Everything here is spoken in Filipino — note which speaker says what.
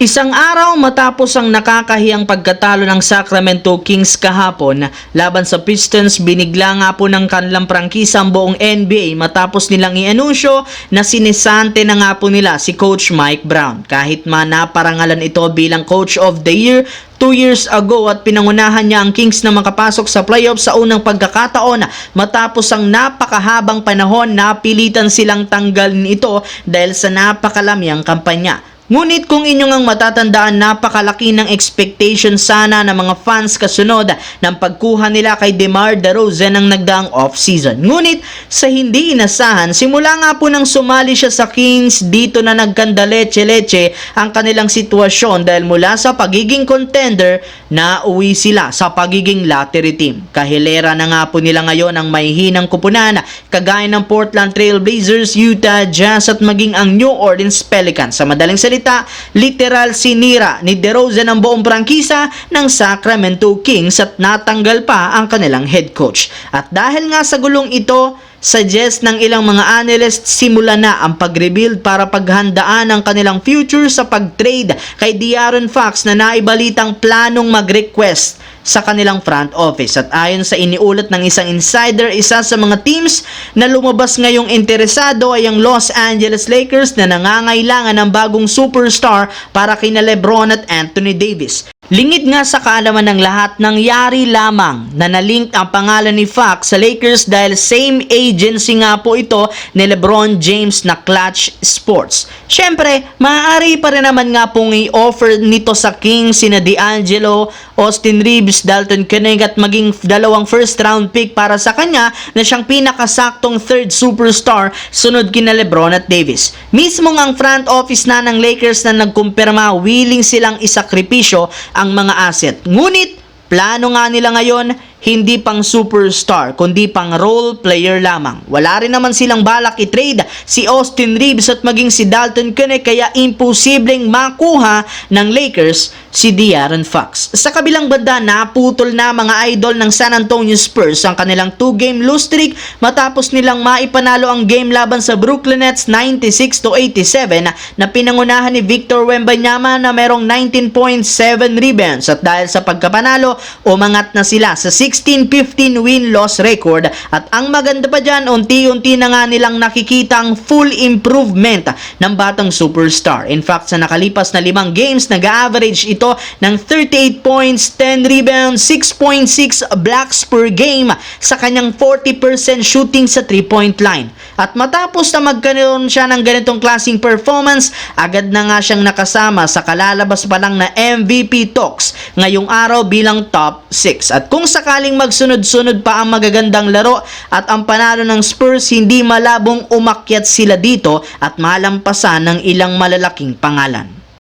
Speaker 1: Isang araw matapos ang nakakahiyang pagkatalo ng Sacramento Kings kahapon laban sa Pistons, binigla nga po ng kanilang prangkisa ang buong NBA matapos nilang i-anunsyo na sinisante na nga po nila si Coach Mike Brown. Kahit man naparangalan ito bilang Coach of the Year 2 years ago at pinangunahan niya ang Kings na makapasok sa playoffs sa unang pagkakataon matapos ang napakahabang panahon napilitan silang tanggalin ito dahil sa napakalamyang kampanya. Ngunit kung inyong ang matatandaan, napakalaki ng expectation sana ng mga fans kasunod ng pagkuha nila kay DeMar DeRozan ng nagdaang off-season. Ngunit sa hindi inasahan, simula nga po nang sumali siya sa Kings, dito na nagkandaleche-leche ang kanilang sitwasyon dahil mula sa pagiging contender, nauwi sila sa pagiging lottery team. Kahilera na nga po nila ngayon ang mahihinang kupunan kagaya ng Portland Trail Blazers, Utah Jazz at maging ang New Orleans Pelicans. Sa madaling salita, literal sinira ni DeRozan ang buong prangkisa ng Sacramento Kings at natanggal pa ang kanilang head coach. At dahil nga sa gulong ito, suggest ng ilang mga analysts, simula na ang pag-rebuild para paghandaan ang kanilang future sa pag-trade kay De'Aaron Fox na naibalitang planong mag-request sa kanilang front office. At ayon sa iniulat ng isang insider, isa sa mga teams na lumabas ngayong interesado ay ang Los Angeles Lakers na nangangailangan ng bagong superstar para kina LeBron at Anthony Davis. Lingid nga sa kaalaman ng lahat, nangyari lamang na nalink ang pangalan ni Fox sa Lakers dahil same agency nga po ito ni LeBron James na Clutch Sports. Syempre, maaari pa rin naman nga pong i-offer nito sa Kings sina D'Angelo, Austin Reeves, Dalton Keunig at maging dalawang first round pick para sa kanya na siyang pinakasaktong third superstar sunod kina LeBron at Davis. Mismo ang front office na ng Lakers na nagkumpirma willing silang isakripisyo ang mga asset. Ngunit, plano nga nila ngayon, hindi pang superstar, kundi pang role player lamang. Wala rin naman silang balak i-trade si Austin Reeves at maging si Dalton Keunig, kaya imposibleng makuha ng Lakers si De'Aaron Fox. Sa kabilang banda, naputol na mga idol ng San Antonio Spurs ang kanilang 2-game lose streak matapos nilang maipanalo ang game laban sa Brooklyn Nets 96-87 na pinangunahan ni Victor Wembanyama na merong 19.7 rebounds. At dahil sa pagkapanalo, umangat na sila sa 16-15 win-loss record. At ang maganda pa dyan, unti-unti na nga nilang nakikita ang full improvement ng batang superstar. In fact, sa nakalipas na 5 games, nag-average ito ng 38 points, 10 rebounds, 6.6 blocks per game sa kanyang 40% shooting sa 3-point line. At matapos na magkaroon siya ng ganitong klaseng performance, agad na nga siyang nakasama sa kalalabas pa lang na MVP talks ngayong araw bilang top 6. At kung sakaling magsunod-sunod pa ang magagandang laro at ang panalo ng Spurs, hindi malabong umakyat sila dito at malampasan ng ilang malalaking pangalan.